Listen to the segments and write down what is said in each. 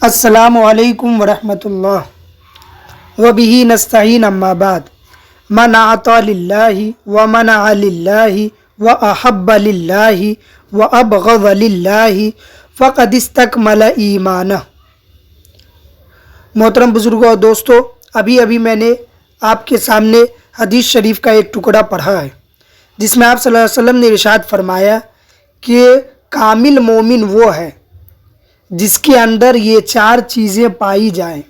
السلام علیکم ورحمۃ اللہ وبہ نستعین اما بعد من اعطى للہ ومنع للہ واحب للہ وابغض للہ فقد استکمل ایمانہ۔ محترم بزرگوں اور دوستو، ابھی میں نے آپ کے سامنے حدیث شریف کا ایک ٹکڑا پڑھا ہے جس میں آپ صلی اللہ علیہ وسلم نے ارشاد فرمایا کہ کامل مومن وہ ہے جس کے اندر یہ 4 چیزیں پائی جائیں۔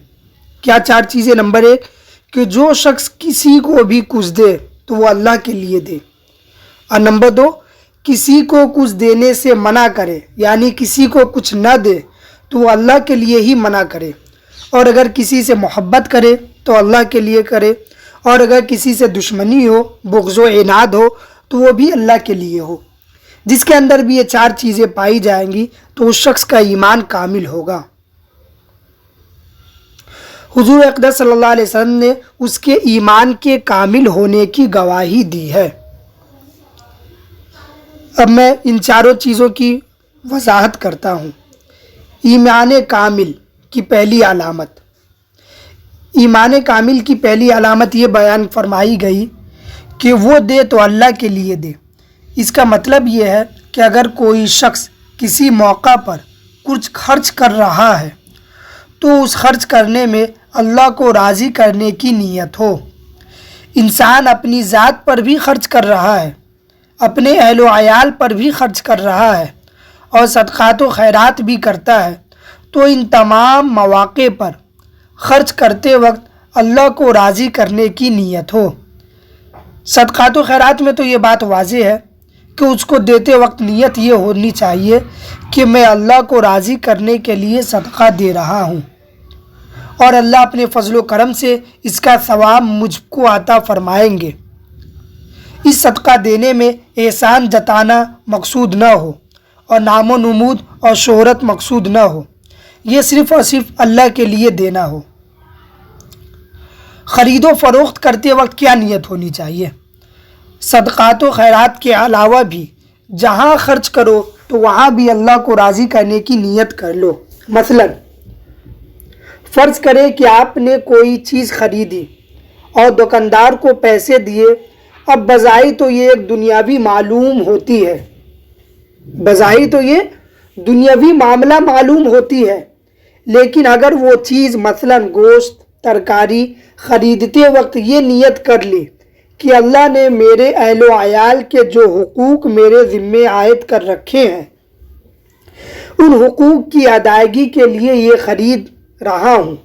کیا 4 چیزیں؟ نمبر 1 کہ جو شخص کسی کو بھی کچھ دے تو وہ اللہ کے لیے دے، اور نمبر 2 کسی کو کچھ دینے سے منع کرے، یعنی کسی کو کچھ نہ دے تو وہ اللہ کے لیے ہی منع کرے، اور اگر کسی سے محبت کرے تو اللہ کے لیے کرے، اور اگر کسی سے دشمنی ہو، بغض و عناد ہو تو وہ بھی اللہ کے لیے ہو۔ جس کے اندر بھی یہ 4 چیزیں پائی جائیں گی تو اس شخص کا ایمان کامل ہوگا۔ حضور اقدس صلی اللہ علیہ وسلم نے اس کے ایمان کے کامل ہونے کی گواہی دی ہے۔ اب میں ان 4 چیزوں کی وضاحت کرتا ہوں۔ ایمان کامل کی پہلی علامت، ایمان کامل کی پہلی علامت یہ بیان فرمائی گئی کہ وہ دے تو اللہ کے لیے دے۔ اس کا مطلب یہ ہے کہ اگر کوئی شخص کسی موقع پر کچھ خرچ کر رہا ہے تو اس خرچ کرنے میں اللہ کو راضی کرنے کی نیت ہو۔ انسان اپنی ذات پر بھی خرچ کر رہا ہے، اپنے اہل و عیال پر بھی خرچ کر رہا ہے، اور صدقات و خیرات بھی کرتا ہے، تو ان تمام مواقع پر خرچ کرتے وقت اللہ کو راضی کرنے کی نیت ہو۔ صدقات و خیرات میں تو یہ بات واضح ہے کہ اس کو دیتے وقت نیت یہ ہونی چاہیے کہ میں اللہ کو راضی کرنے کے لیے صدقہ دے رہا ہوں، اور اللہ اپنے فضل و کرم سے اس کا ثواب مجھ کو عطا فرمائیں گے۔ اس صدقہ دینے میں احسان جتانا مقصود نہ ہو، اور نام و نمود اور شہرت مقصود نہ ہو، یہ صرف اور صرف اللہ کے لیے دینا ہو۔ خرید و فروخت کرتے وقت کیا نیت ہونی چاہیے؟ صدقات و خیرات کے علاوہ بھی جہاں خرچ کرو تو وہاں بھی اللہ کو راضی کرنے کی نیت کر لو۔ مثلا فرض کرے کہ آپ نے کوئی چیز خریدی اور دکاندار کو پیسے دیے۔ اب بظاہر تو یہ ایک دنیاوی معلوم ہوتی ہے، بظاہر تو یہ دنیاوی معاملہ معلوم ہوتی ہے، لیکن اگر وہ چیز مثلا گوشت، ترکاری خریدتے وقت یہ نیت کر لی کہ اللہ نے میرے اہل و عیال کے جو حقوق میرے ذمے عائد کر رکھے ہیں، ان حقوق کی ادائیگی کے لیے یہ خرید رہا ہوں،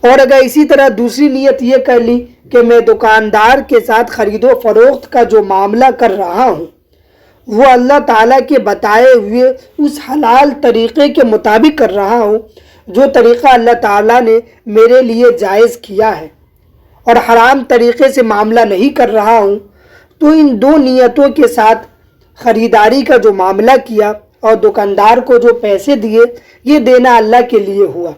اور اگر اسی طرح دوسری نیت یہ کر لی کہ میں دکاندار کے ساتھ خرید و فروخت کا جو معاملہ کر رہا ہوں وہ اللہ تعالیٰ کے بتائے ہوئے اس حلال طریقے کے مطابق کر رہا ہوں جو طریقہ اللہ تعالیٰ نے میرے لیے جائز کیا ہے، اور حرام طریقے سے معاملہ نہیں کر رہا ہوں، تو ان 2 نیتوں کے ساتھ خریداری کا جو معاملہ کیا اور دکاندار کو جو پیسے دیے، یہ دینا اللہ کے لیے ہوا۔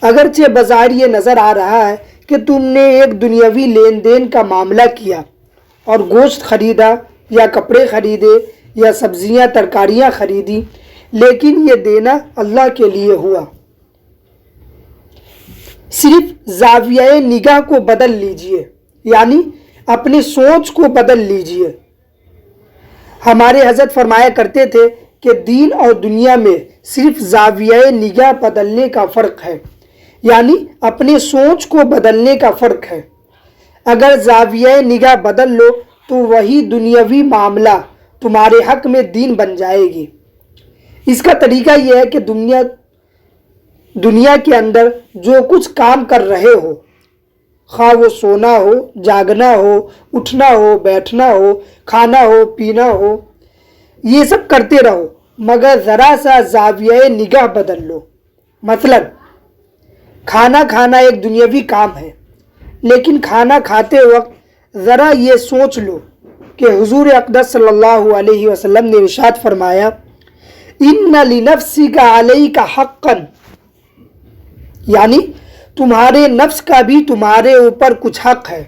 اگرچہ بظاہر یہ نظر آ رہا ہے کہ تم نے ایک دنیاوی لین دین کا معاملہ کیا اور گوشت خریدا یا کپڑے خریدے یا سبزیاں ترکاریاں خریدی، لیکن یہ دینا اللہ کے لیے ہوا۔ صرف زاویہ نگاہ کو بدل لیجئے، یعنی اپنی سوچ کو بدل لیجئے۔ ہمارے حضرت فرمایا کرتے تھے کہ دین اور دنیا میں صرف زاویہ نگاہ بدلنے کا فرق ہے، یعنی اپنے سوچ کو بدلنے کا فرق ہے۔ اگر زاویہ نگاہ بدل لو تو وہی دنیاوی معاملہ تمہارے حق میں دین بن جائے گی۔ اس کا طریقہ یہ ہے کہ دنیا کے اندر جو کچھ کام کر رہے ہو، خواہ وہ سونا ہو، جاگنا ہو، اٹھنا ہو، بیٹھنا ہو، کھانا ہو، پینا ہو، یہ سب کرتے رہو، مگر ذرا سا زاویہ نگاہ بدل لو۔ مثلا کھانا کھانا ایک دنیاوی کام ہے، لیکن کھانا کھاتے وقت ذرا یہ سوچ لو کہ حضور اقدس صلی اللہ علیہ وسلم نے ارشاد فرمایا ان لنفسک علیک حقا، یعنی تمہارے نفس کا بھی تمہارے اوپر کچھ حق ہے۔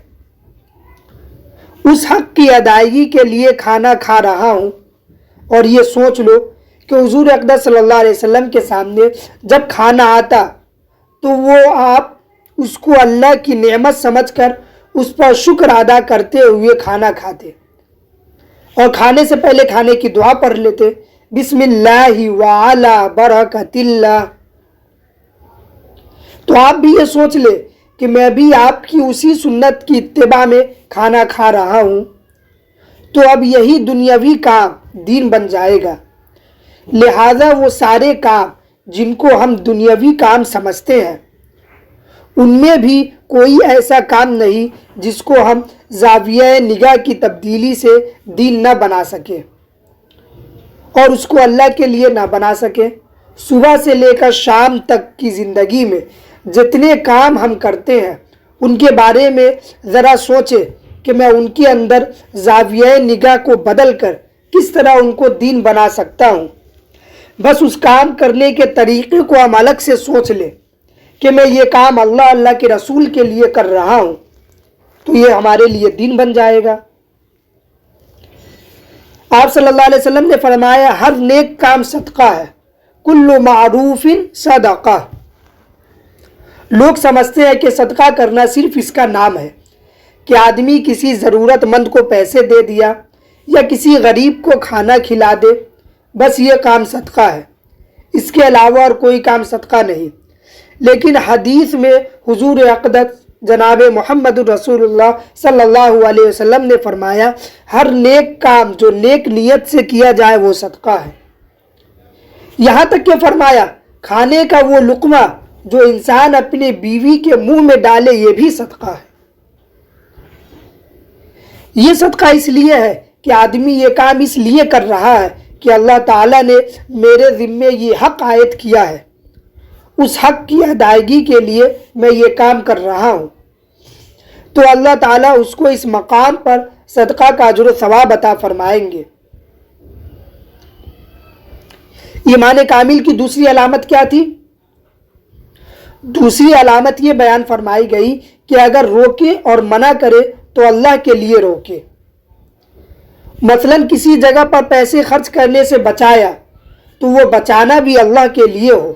اس حق کی ادائیگی کے لیے کھانا کھا رہا ہوں، اور یہ سوچ لو کہ حضور اقدس صلی اللہ علیہ وسلم کے سامنے جب کھانا آتا تو وہ آپ اس کو اللہ کی نعمت سمجھ کر اس پر شکر ادا کرتے ہوئے کھانا کھاتے، اور کھانے سے پہلے کھانے کی دعا پڑھ لیتے، بسم اللہ وعلی برکت اللہ۔ تو آپ بھی یہ سوچ لے کہ میں بھی آپ کی اسی سنت کی اتباع میں کھانا کھا رہا ہوں، تو اب یہی دنیاوی کام دین بن جائے گا۔ لہٰذا وہ سارے کام جن کو ہم دنیاوی کام سمجھتے ہیں، ان میں بھی کوئی ایسا کام نہیں جس کو ہم زاویہ نگاہ کی تبدیلی سے دین نہ بنا سکے اور اس کو اللہ کے لیے نہ بنا سکے۔ صبح سے لے کر شام تک کی زندگی میں جتنے کام ہم کرتے ہیں ان کے بارے میں ذرا سوچے کہ میں ان کے اندر زاویہ نگاہ کو بدل کر کس طرح ان کو دین بنا سکتا ہوں۔ بس اس کام کرنے کے طریقے کو ہم الگ سے سوچ لیں کہ میں یہ کام اللہ کے رسول کے لیے کر رہا ہوں، تو یہ ہمارے لیے دین بن جائے گا۔ آپ صلی اللہ علیہ وسلم نے فرمایا ہر نیک کام صدقہ ہے، کل معروف صدقہ۔ لوگ سمجھتے ہیں کہ صدقہ کرنا صرف اس کا نام ہے کہ آدمی کسی ضرورت مند کو پیسے دے دیا یا کسی غریب کو کھانا کھلا دے، بس یہ کام صدقہ ہے، اس کے علاوہ اور کوئی کام صدقہ نہیں۔ لیکن حدیث میں حضور اقدس جناب محمد رسول اللہ صلی اللہ علیہ وسلم نے فرمایا ہر نیک کام جو نیک نیت سے کیا جائے وہ صدقہ ہے۔ یہاں تک کہ فرمایا کھانے کا وہ لقمہ جو انسان اپنے بیوی کے منہ میں ڈالے یہ بھی صدقہ ہے۔ یہ صدقہ اس لیے ہے کہ آدمی یہ کام اس لیے کر رہا ہے کہ اللہ تعالیٰ نے میرے ذمے یہ حق عائد کیا ہے، اس حق کی ادائیگی کے لیے میں یہ کام کر رہا ہوں، تو اللہ تعالیٰ اس کو اس مقام پر صدقہ کا اجر و ثواب عطا فرمائیں گے۔ ایمان کامل کی دوسری علامت کیا تھی؟ دوسری علامت یہ بیان فرمائی گئی کہ اگر روکے اور منع کرے تو اللہ کے لیے روکے۔ مثلاً کسی جگہ پر پیسے خرچ کرنے سے بچایا تو وہ بچانا بھی اللہ کے لیے ہو،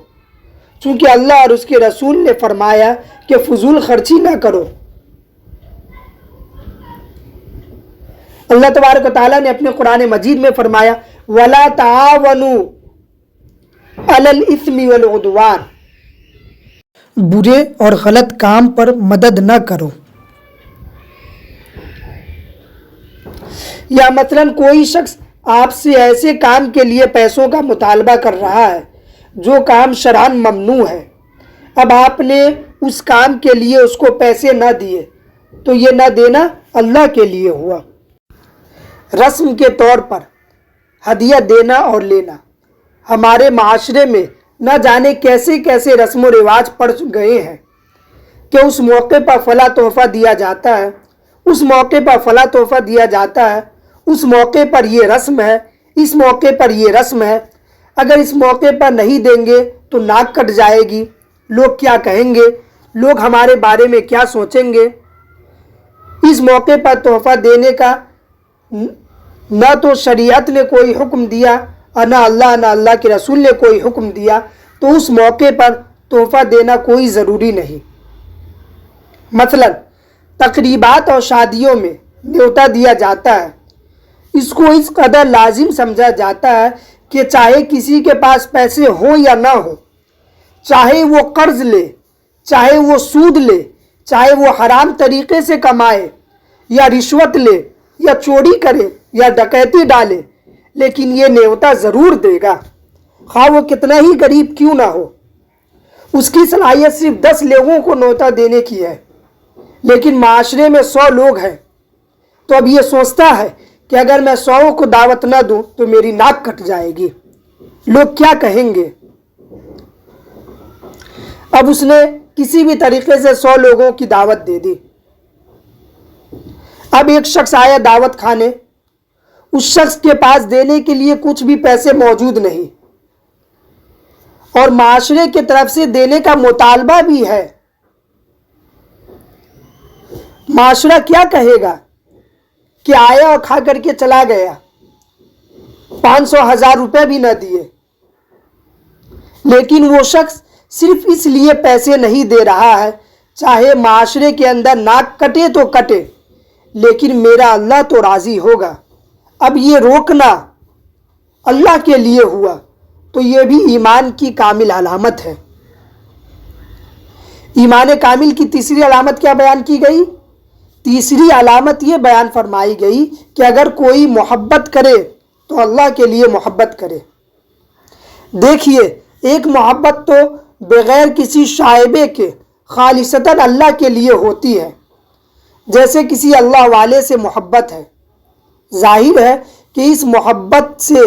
چونکہ اللہ اور اس کے رسول نے فرمایا کہ فضول خرچی نہ کرو۔ اللہ تبارک و تعالیٰ نے اپنے قرآن مجید میں فرمایا وَلَا تَعَاوَنُوا عَلَى الْإِثْمِ وَالْعُدْوَانِ، برے اور غلط کام پر مدد نہ کرو۔ یا مثلاً کوئی شخص آپ سے ایسے کام کے لیے پیسوں کا مطالبہ کر رہا ہے جو کام شرعاً ممنوع ہے، اب آپ نے اس کام کے لیے اس کو پیسے نہ دیے تو یہ نہ دینا اللہ کے لیے ہوا۔ رسم کے طور پر ہدیہ دینا اور لینا ہمارے معاشرے میں نہ جانے کیسے کیسے رسم و رواج پڑ گئے ہیں کہ اس موقع پر فلاں تحفہ دیا جاتا ہے، اس موقع پر فلاں تحفہ دیا جاتا ہے، اس موقع پر یہ رسم ہے، اس موقع پر یہ رسم ہے، اگر اس موقع پر نہیں دیں گے تو ناک کٹ جائے گی، لوگ کیا کہیں گے، لوگ ہمارے بارے میں کیا سوچیں گے۔ اس موقع پر تحفہ دینے کا نہ تو شریعت نے کوئی حکم دیا اور نہ اللہ کے رسول نے کوئی حکم دیا، تو اس موقع پر تحفہ دینا کوئی ضروری نہیں۔ مثلا تقریبات اور شادیوں میں نیوتا دیا جاتا ہے، اس کو اس قدر لازم سمجھا جاتا ہے کہ چاہے کسی کے پاس پیسے ہوں یا نہ ہو، چاہے وہ قرض لے، چاہے وہ سود لے، چاہے وہ حرام طریقے سے کمائے یا رشوت لے یا چوری کرے یا ڈکیتی ڈالے، لیکن یہ نیوتا ضرور دے گا، خواہ وہ کتنا ہی غریب کیوں نہ ہو۔ اس کی صلاحیت صرف 10 لوگوں کو نیوتا دینے کی ہے، لیکن معاشرے میں 100 لوگ ہیں، تو اب یہ سوچتا ہے کہ اگر میں 100 کو دعوت نہ دوں تو میری ناک کٹ جائے گی، لوگ کیا کہیں گے۔ اب اس نے کسی بھی طریقے سے 100 لوگوں کی دعوت دے دی۔ اب ایک شخص آیا دعوت کھانے، اس شخص کے پاس دینے کے لیے کچھ بھی پیسے موجود نہیں، اور معاشرے کی طرف سے دینے کا مطالبہ بھی ہے۔ معاشرہ کیا کہے گا کہ آیا اور کھا کر کے چلا گیا، 500 1000 روپے بھی نہ دیے، لیکن وہ شخص صرف اس لیے پیسے نہیں دے رہا ہے چاہے معاشرے کے اندر ناک کٹے تو کٹے، لیکن میرا اللہ تو راضی ہوگا، اب یہ روکنا اللہ کے لیے ہوا، تو یہ بھی ایمان کی کامل علامت ہے۔ ایمان کامل کی تیسری علامت کیا بیان کی گئی؟ تیسری علامت یہ بیان فرمائی گئی کہ اگر کوئی محبت کرے تو اللہ کے لیے محبت کرے۔ دیکھیے، ایک محبت تو بغیر کسی شائبے کے خالصتاً اللہ کے لیے ہوتی ہے، جیسے کسی اللہ والے سے محبت ہے۔ ظاہر ہے کہ اس محبت سے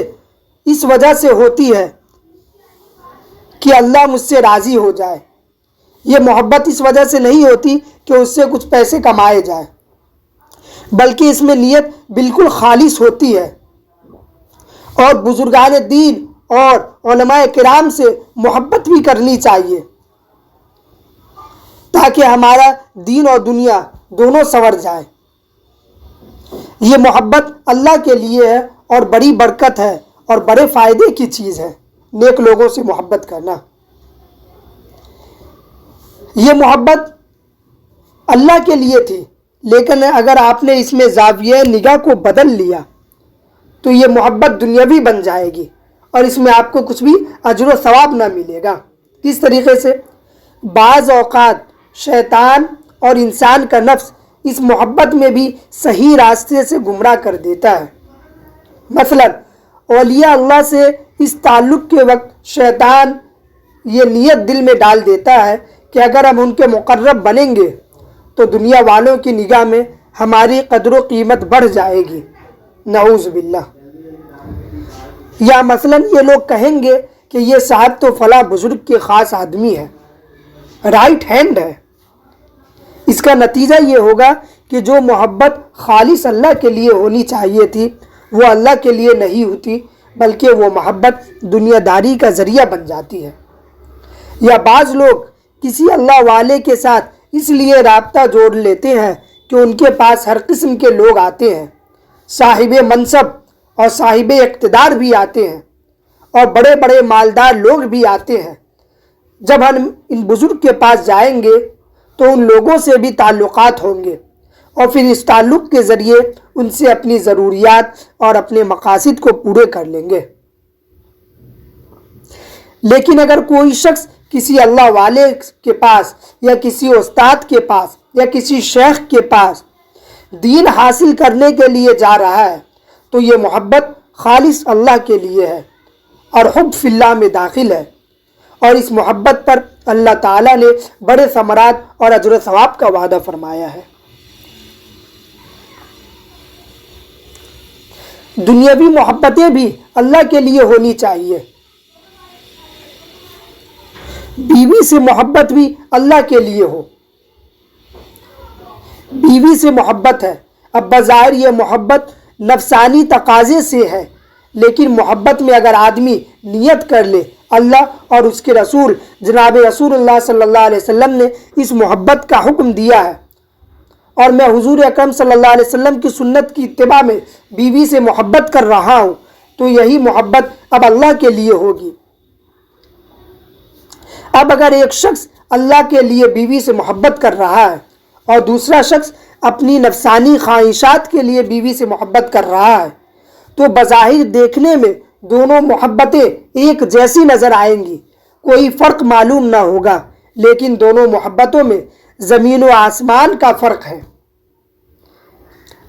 اس وجہ سے ہوتی ہے کہ اللہ مجھ سے راضی ہو جائے۔ یہ محبت اس وجہ سے نہیں ہوتی کہ اس سے کچھ پیسے کمائے جائے، بلکہ اس میں نیت بالکل خالص ہوتی ہے۔ اور بزرگان دین اور علماء کرام سے محبت بھی کرنی چاہیے تاکہ ہمارا دین اور دنیا دونوں سنور جائے۔ یہ محبت اللہ کے لیے ہے اور بڑی برکت ہے اور بڑے فائدے کی چیز ہے، نیک لوگوں سے محبت کرنا۔ یہ محبت اللہ کے لیے تھی، لیکن اگر آپ نے اس میں زاویہ نگاہ کو بدل لیا تو یہ محبت دنیاوی بن جائے گی اور اس میں آپ کو کچھ بھی اجر و ثواب نہ ملے گا۔ کس طریقے سے؟ بعض اوقات شیطان اور انسان کا نفس اس محبت میں بھی صحیح راستے سے گمراہ کر دیتا ہے۔ مثلا اولیاء اللہ سے اس تعلق کے وقت شیطان یہ نیت دل میں ڈال دیتا ہے کہ اگر ہم ان کے مقرب بنیں گے تو دنیا والوں کی نگاہ میں ہماری قدر و قیمت بڑھ جائے گی، نعوذ باللہ۔ یا مثلا یہ لوگ کہیں گے کہ یہ صاحب تو فلاں بزرگ کے خاص آدمی ہے، رائٹ ہینڈ ہے۔ اس کا نتیجہ یہ ہوگا کہ جو محبت خالص اللہ کے لیے ہونی چاہیے تھی وہ اللہ کے لیے نہیں ہوتی، بلکہ وہ محبت دنیا داری کا ذریعہ بن جاتی ہے۔ یا بعض لوگ کسی اللہ والے کے ساتھ اس لیے رابطہ جوڑ لیتے ہیں کہ ان کے پاس ہر قسم کے لوگ آتے ہیں، صاحب منصب اور صاحب اقتدار بھی آتے ہیں اور بڑے بڑے مالدار لوگ بھی آتے ہیں۔ جب ہم ان بزرگ کے پاس جائیں گے تو ان لوگوں سے بھی تعلقات ہوں گے اور پھر اس تعلق کے ذریعے ان سے اپنی ضروریات اور اپنے مقاصد کو پورے کر لیں گے۔ لیکن اگر کوئی شخص کسی اللہ والے کے پاس یا کسی استاد کے پاس یا کسی شیخ کے پاس دین حاصل کرنے کے لیے جا رہا ہے تو یہ محبت خالص اللہ کے لیے ہے اور حب فی اللہ میں داخل ہے، اور اس محبت پر اللہ تعالیٰ نے بڑے ثمرات اور اجر و ثواب کا وعدہ فرمایا ہے۔ دنیاوی محبتیں بھی اللہ کے لیے ہونی چاہیے۔ بیوی سے محبت بھی اللہ کے لیے ہو۔ بیوی سے محبت ہے، اب بظاہر یہ محبت نفسانی تقاضے سے ہے، لیکن محبت میں اگر آدمی نیت کر لے، اللہ اور اس کے رسول جناب رسول اللہ صلی اللہ علیہ وسلم نے اس محبت کا حکم دیا ہے، اور میں حضور اکرم صلی اللہ علیہ وسلم کی سنت کی اتباع میں بیوی سے محبت کر رہا ہوں، تو یہی محبت اب اللہ کے لیے ہوگی۔ اب اگر ایک شخص اللہ کے لیے بیوی سے محبت کر رہا ہے اور دوسرا شخص اپنی نفسانی خواہشات کے لیے بیوی سے محبت کر رہا ہے تو بظاہر دیکھنے میں دونوں محبتیں ایک جیسی نظر آئیں گی، کوئی فرق معلوم نہ ہوگا، لیکن دونوں محبتوں میں زمین و آسمان کا فرق ہے۔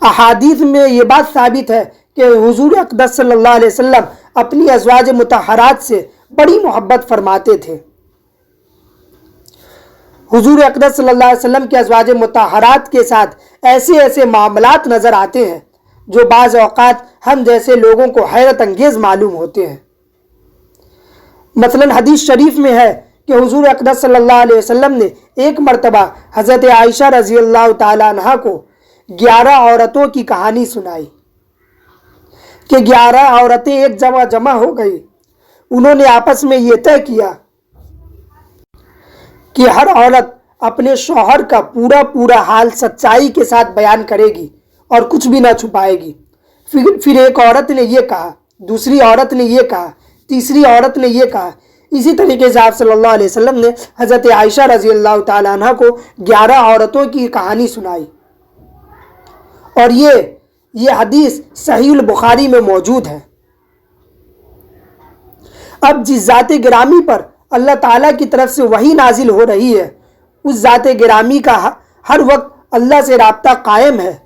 احادیث میں یہ بات ثابت ہے کہ حضور اقدس صلی اللہ علیہ وسلم اپنی ازواج مطہرات سے بڑی محبت فرماتے تھے۔ حضور اقدس صلی اللہ علیہ وسلم کے ازواج مطہرات کے ساتھ ایسے معاملات نظر آتے ہیں جو بعض اوقات ہم جیسے لوگوں کو حیرت انگیز معلوم ہوتے ہیں۔ مثلا حدیث شریف میں ہے کہ حضور اقدس صلی اللہ علیہ وسلم نے ایک مرتبہ حضرت عائشہ رضی اللہ تعالی عنہا کو 11 عورتوں کی کہانی سنائی کہ 11 عورتیں ایک جگہ جمع ہو گئی۔ انہوں نے آپس میں یہ طے کیا کہ ہر عورت اپنے شوہر کا پورا حال سچائی کے ساتھ بیان کرے گی اور کچھ بھی نہ چھپائے گی۔ پھر ایک عورت نے یہ کہا، دوسری عورت نے یہ کہا، تیسری عورت نے یہ کہا، اسی طریقے سے آپ صلی اللہ علیہ وسلم نے حضرت عائشہ رضی اللہ تعالیٰ عنہ کو 11 عورتوں کی کہانی سنائی، اور یہ حدیث صحیح البخاری میں موجود ہے۔ اب جس ذات گرامی پر اللہ تعالیٰ کی طرف سے وحی نازل ہو رہی ہے، اس ذات گرامی کا ہر وقت اللہ سے رابطہ قائم ہے،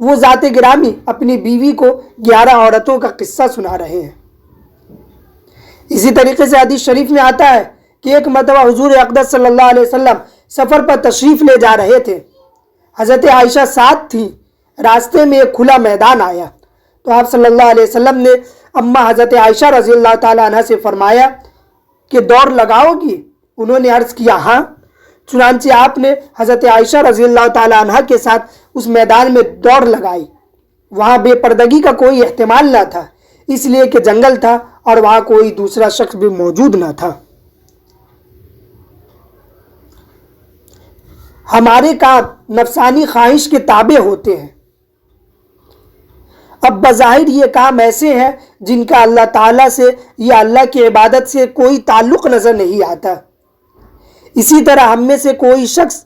وہ ذات گرامی اپنی بیوی کو 11 عورتوں کا قصہ سنا رہے ہیں۔ اسی طریقے سے حدیث شریف میں آتا ہے کہ ایک مرتبہ حضور اقدس صلی اللہ علیہ وسلم سفر پر تشریف لے جا رہے تھے، حضرت عائشہ ساتھ تھیں۔ راستے میں ایک کھلا میدان آیا تو آپ صلی اللہ علیہ وسلم نے اماں حضرت عائشہ رضی اللہ تعالیٰ عنہ سے فرمایا کہ دوڑ لگاؤ گی؟ انہوں نے عرض کیا ہاں۔ چنانچہ آپ نے حضرت عائشہ رضی اللہ تعالیٰ عنہ کے ساتھ اس میدان میں دوڑ لگائی۔ وہاں بے پردگی کا کوئی احتمال نہ تھا، اس لیے کہ جنگل تھا اور وہاں کوئی دوسرا شخص بھی موجود نہ تھا۔ ہمارے کام نفسانی خواہش کے تابع ہوتے ہیں۔ اب بظاہر یہ کام ایسے ہیں جن کا اللہ تعالیٰ سے یا اللہ کی عبادت سے کوئی تعلق نظر نہیں آتا۔ اسی طرح ہم میں سے کوئی شخص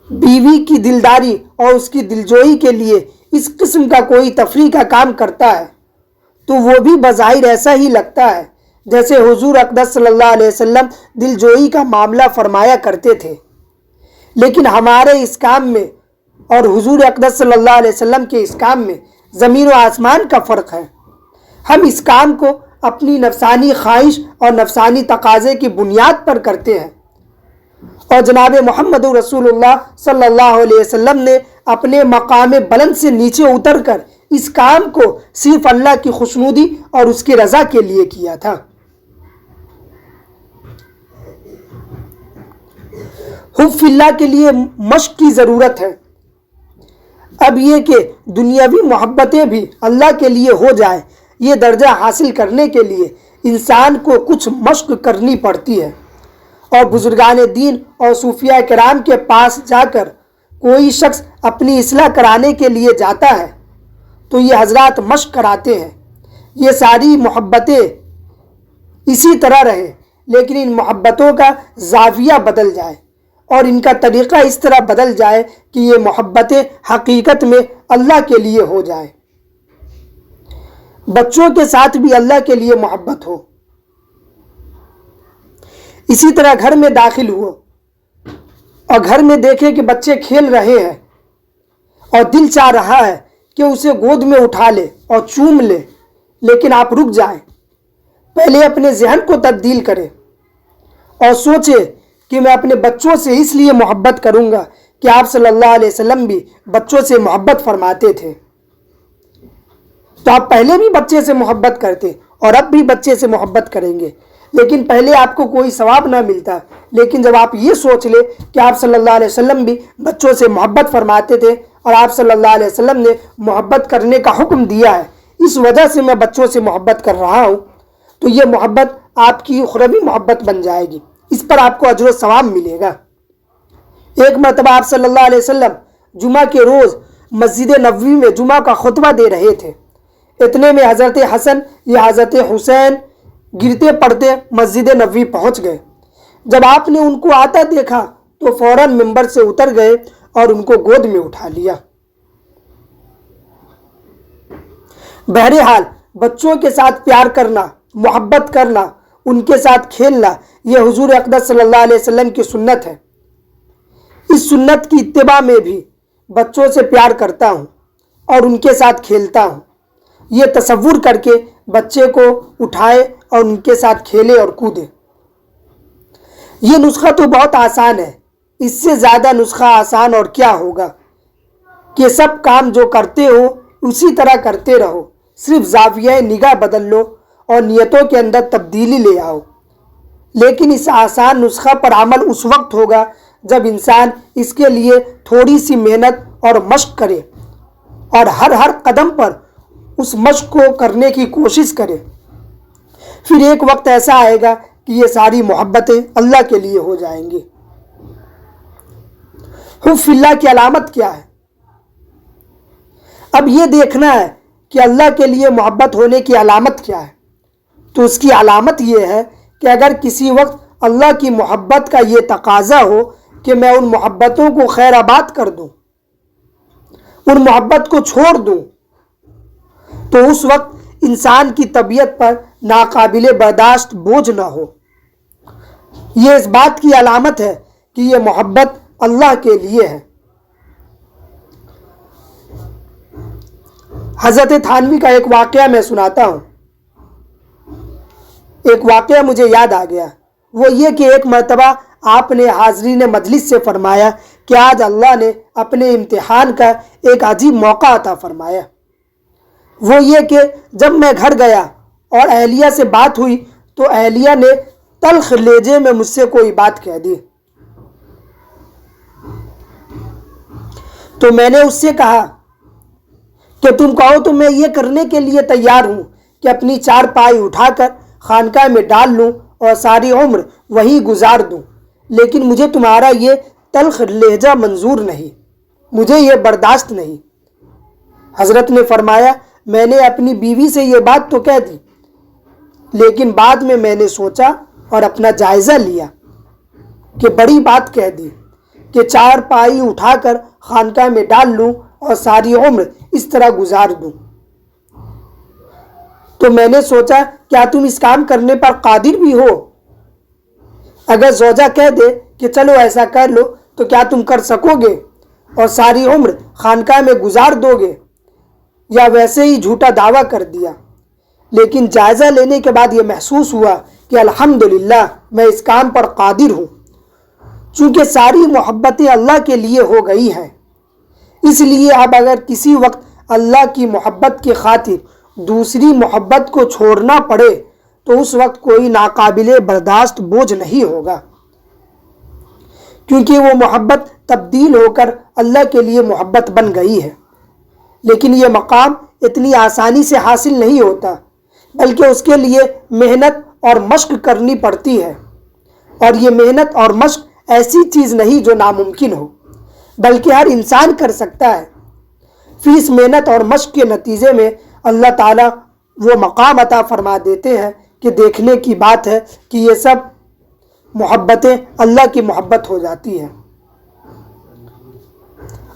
بیوی کی دلداری اور اس کی دلجوئی کے لیے اس قسم کا کوئی تفریح کا کام کرتا ہے تو وہ بھی بظاہر ایسا ہی لگتا ہے جیسے حضور اقدس صلی اللہ علیہ وسلم دلجوئی کا معاملہ فرمایا کرتے تھے۔ لیکن ہمارے اس کام میں اور حضور اقدس صلی اللہ علیہ وسلم کے اس کام میں زمین و آسمان کا فرق ہے۔ ہم اس کام کو اپنی نفسانی خواہش اور نفسانی تقاضے کی بنیاد پر کرتے ہیں، اور جناب محمد رسول اللہ صلی اللہ علیہ وسلم نے اپنے مقام بلند سے نیچے اتر کر اس کام کو صرف اللہ کی خوشنودی اور اس کی رضا کے لیے کیا تھا۔ حب فی اللہ کے لیے مشق کی ضرورت ہے۔ اب یہ کہ دنیاوی محبتیں بھی اللہ کے لیے ہو جائیں، یہ درجہ حاصل کرنے کے لیے انسان کو کچھ مشق کرنی پڑتی ہے، اور بزرگان دین اور صوفیاء کرام کے پاس جا کر کوئی شخص اپنی اصلاح کرانے کے لیے جاتا ہے تو یہ حضرات مشق کراتے ہیں۔ یہ ساری محبتیں اسی طرح رہیں، لیکن ان محبتوں کا زاویہ بدل جائے اور ان کا طریقہ اس طرح بدل جائے کہ یہ محبتیں حقیقت میں اللہ کے لیے ہو جائیں۔ بچوں کے ساتھ بھی اللہ کے لیے محبت ہو۔ اسی طرح گھر میں داخل ہو اور گھر میں دیکھے کہ بچے کھیل رہے ہیں اور دل چاہ رہا ہے کہ اسے گود میں اٹھا لے اور چوم لے، لیکن آپ رک جائیں، پہلے اپنے ذہن کو تبدیل کریں اور سوچیں کہ میں اپنے بچوں سے اس لیے محبت کروں گا کہ آپ صلی اللہ علیہ وسلم بھی بچوں سے محبت فرماتے تھے، تو آپ پہلے بھی بچے سے محبت کرتے اور اب بھی بچے سے محبت کریں گے، لیکن پہلے آپ کو کوئی ثواب نہ ملتا۔ لیکن جب آپ یہ سوچ لے کہ آپ صلی اللہ علیہ وسلم بھی بچوں سے محبت فرماتے تھے اور آپ صلی اللہ علیہ وسلم نے محبت کرنے کا حکم دیا ہے، اس وجہ سے میں بچوں سے محبت کر رہا ہوں، تو یہ محبت آپ کی اخروی محبت بن جائے گی، اس پر آپ کو اجر و ثواب ملے گا۔ ایک مرتبہ آپ صلی اللہ علیہ وسلم جمعہ کے روز مسجد نبوی میں جمعہ کا خطبہ دے رہے تھے، اتنے میں حضرت حسن یا حضرت حسین گرتے پڑتے مسجد نبوی پہنچ گئے۔ جب آپ نے ان کو آتا دیکھا تو فوراً ممبر سے اتر گئے اور ان کو گود میں اٹھا لیا۔ بہرحال بچوں کے ساتھ پیار کرنا، محبت کرنا، ان کے ساتھ کھیلنا، یہ حضور اقدس صلی اللہ علیہ وسلم کی سنت ہے۔ اس سنت کی اتباع میں بھی بچوں سے پیار کرتا ہوں اور ان کے ساتھ کھیلتا ہوں، یہ تصور کر کے بچے کو اٹھائے اور ان کے ساتھ کھیلے اور کودے۔ یہ نسخہ تو بہت آسان ہے، اس سے زیادہ نسخہ آسان اور کیا ہوگا کہ سب کام جو کرتے ہو اسی طرح کرتے رہو، صرف زاویہ نگاہ بدل لو اور نیتوں کے اندر تبدیلی لے آؤ۔ لیکن اس آسان نسخہ پر عمل اس وقت ہوگا جب انسان اس کے لیے تھوڑی سی محنت اور مشق کرے اور ہر قدم پر اس مشق کو کرنے کی کوشش کرے۔ پھر ایک وقت ایسا آئے گا کہ یہ ساری محبتیں اللہ کے لیے ہو جائیں گی۔ حب فی اللہ کی علامت کیا ہے؟ اب یہ دیکھنا ہے کہ اللہ کے لیے محبت ہونے کی علامت کیا ہے۔ تو اس کی علامت یہ ہے کہ اگر کسی وقت اللہ کی محبت کا یہ تقاضا ہو کہ میں ان محبتوں کو خیر آباد کر دوں، ان محبت کو چھوڑ دوں، تو اس وقت انسان کی طبیعت پر ناقابل برداشت بوجھ نہ ہو۔ یہ اس بات کی علامت ہے کہ یہ محبت اللہ کے لیے ہے۔ حضرت تھانوی کا ایک واقعہ میں سناتا ہوں۔ ایک واقعہ مجھے یاد آ گیا، وہ یہ کہ ایک مرتبہ آپ نے حاضرین مجلس سے فرمایا کہ آج اللہ نے اپنے امتحان کا ایک عجیب موقع عطا فرمایا۔ وہ یہ کہ جب میں گھر گیا اور اہلیہ سے بات ہوئی تو اہلیہ نے تلخ لہجے میں مجھ سے کوئی بات کہہ دی۔ تو میں نے اس سے کہا کہ تم کہو تو میں یہ کرنے کے لیے تیار ہوں کہ اپنی چارپائی اٹھا کر خانقاہ میں ڈال لوں اور ساری عمر وہیں گزار دوں، لیکن مجھے تمہارا یہ تلخ لہجہ منظور نہیں، مجھے یہ برداشت نہیں۔ حضرت نے فرمایا میں نے اپنی بیوی سے یہ بات تو کہہ دی، لیکن بعد میں نے سوچا اور اپنا جائزہ لیا کہ بڑی بات کہہ دی کہ چارپائی اٹھا کر خانقاہ میں ڈال لوں اور ساری عمر اس طرح گزار دوں۔ تو میں نے سوچا کیا تم اس کام کرنے پر قادر بھی ہو؟ اگر زوجہ کہہ دے کہ چلو ایسا کر لو تو کیا تم کر سکو گے اور ساری عمر خانقاہ میں گزار دو گے، یا ویسے ہی جھوٹا دعویٰ کر دیا؟ لیکن جائزہ لینے کے بعد یہ محسوس ہوا کہ الحمدللہ میں اس کام پر قادر ہوں، چونکہ ساری محبتیں اللہ کے لیے ہو گئی ہیں۔ اس لیے اب اگر کسی وقت اللہ کی محبت کی خاطر دوسری محبت کو چھوڑنا پڑے تو اس وقت کوئی ناقابل برداشت بوجھ نہیں ہوگا، کیونکہ وہ محبت تبدیل ہو کر اللہ کے لیے محبت بن گئی ہے۔ لیکن یہ مقام اتنی آسانی سے حاصل نہیں ہوتا، بلکہ اس کے لیے محنت اور مشق کرنی پڑتی ہے، اور یہ محنت اور مشق ایسی چیز نہیں جو ناممکن ہو، بلکہ ہر انسان کر سکتا ہے۔ پھر اس محنت اور مشق کے نتیجے میں اللہ تعالیٰ وہ مقام عطا فرما دیتے ہیں کہ دیکھنے کی بات ہے کہ یہ سب محبتیں اللہ کی محبت ہو جاتی ہیں۔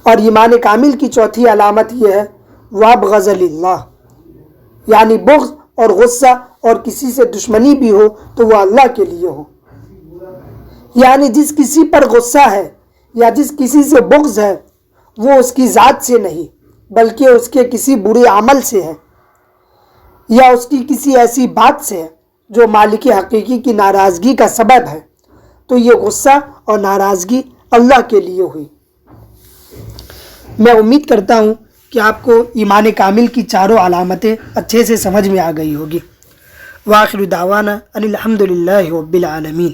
اور ایمان کامل کی چوتھی علامت یہ ہے وَابْغَضَ لِلَّهِ، یعنی بغض اور غصہ اور کسی سے دشمنی بھی ہو تو وہ اللہ کے لیے ہو۔ یعنی جس کسی پر غصہ ہے یا جس کسی سے بغض ہے وہ اس کی ذات سے نہیں بلکہ اس کے کسی برے عمل سے ہے، یا اس کی کسی ایسی بات سے ہے جو مالک حقیقی کی ناراضگی کا سبب ہے، تو یہ غصہ اور ناراضگی اللہ کے لیے ہوئی۔ میں امید کرتا ہوں کہ آپ کو ایمان کامل کی چاروں علامتیں اچھے سے سمجھ میں آ گئی ہوگی۔ وآخر دعوانا ان الحمدللہ رب العالمین۔